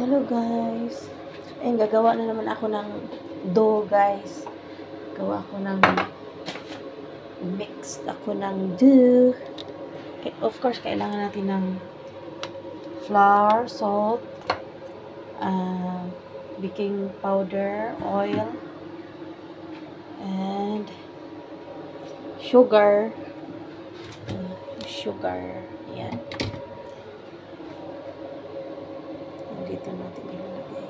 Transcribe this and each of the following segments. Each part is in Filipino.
Hello guys. Ayun, gagawa na naman ako ng dough guys. Gawa ako ng mix ako ng dough. Of course, kailangan natin ng flour, salt, baking powder, oil, and sugar. Yan. Dito natin ilalagay.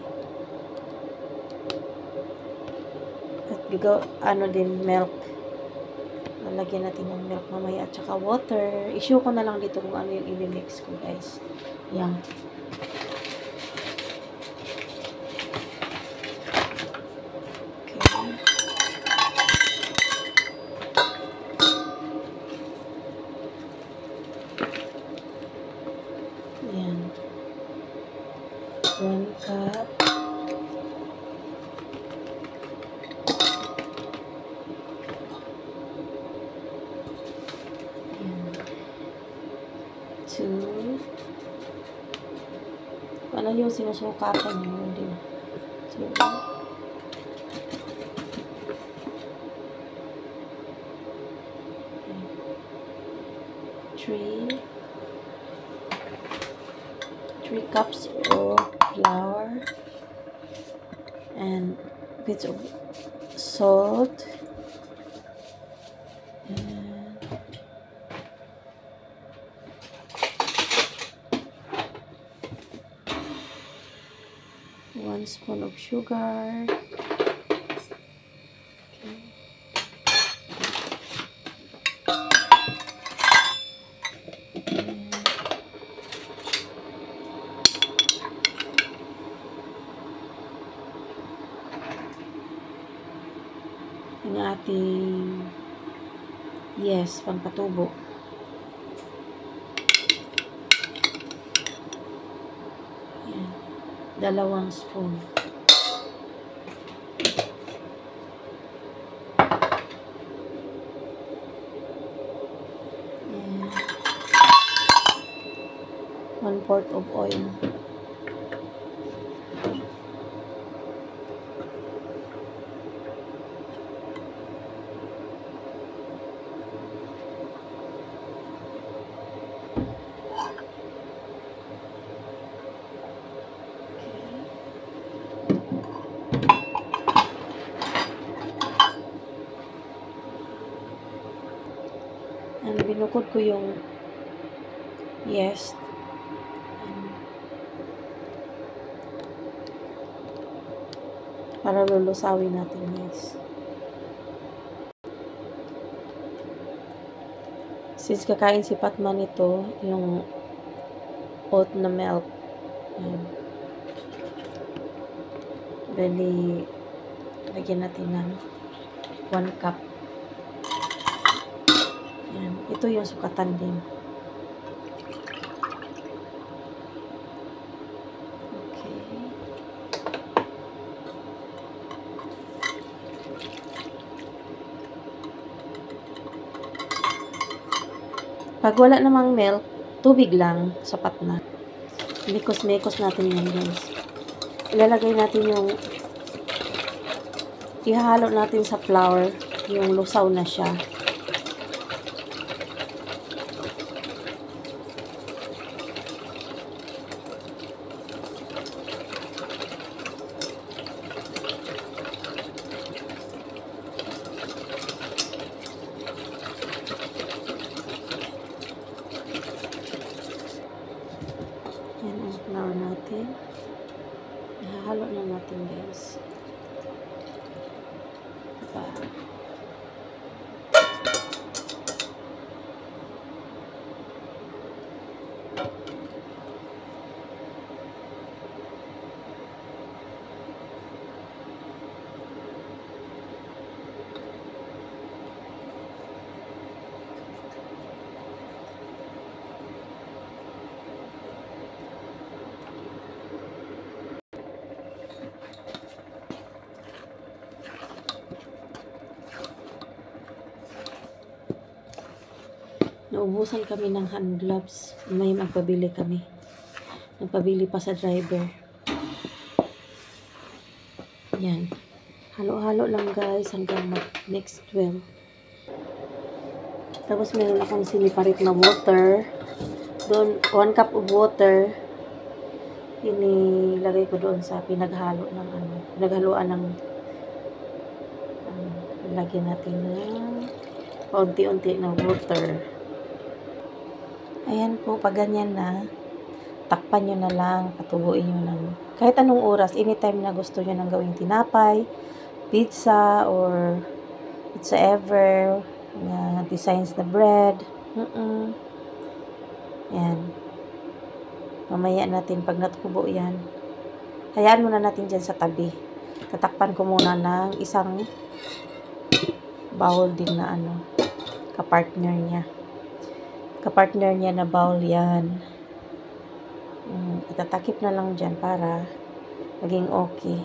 At din milk. Lalagyan natin ng milk mamaya at saka water. I-show ko na lang dito kung ano yung i-mix ko guys. Yan. Okay. Yan. 1 cup. Yan. 2. Ano yung sinusukatan nyo din? 2. 3 cups of flour and bits of salt and 1 spoon of sugar. Ang ating pampatubo. Yan. 2 spoon. Yan. 1/4 of oil. And binukod ko yung yeast. Para lulusawin natin yeast. Since kakain si Patman ito, yung oat na milk. Yan. Bali, lagyan natin ng 1 cup. Yan. Ito yung sukatan din. Okay. Pag wala namang milk, tubig lang, sapat na. Mekos natin yan guys. Ilalagay natin yung ihahalo natin sa flour, yung lusaw na siya. Yan ang flour natin. Ihahalo na natin guys. Diba? Naubusan kami ng hand gloves. May magpabili kami. Nagpabili pa sa driver. Yan. Halo-halo lang guys hanggang mag-mix well. Tapos meron akong siniparit na water. Doon, 1 cup of water. Inilagay ko doon sa pinaghaluan ng lagyan natin ng paunti-unti na water. Ayan po, pag ganyan na, takpan nyo na lang, patubuin nyo ng kahit anong oras, anytime na gusto nyo nang gawing tinapay, pizza, or whatsoever, na designs na bread. Yan. Mamaya natin, pag natubo yan, hayaan muna natin dyan sa tabi. Tatakpan ko muna ng isang bowl din na kapartner niya. Kapartner niya na bowl yan. Itatakip na lang dyan para maging okay.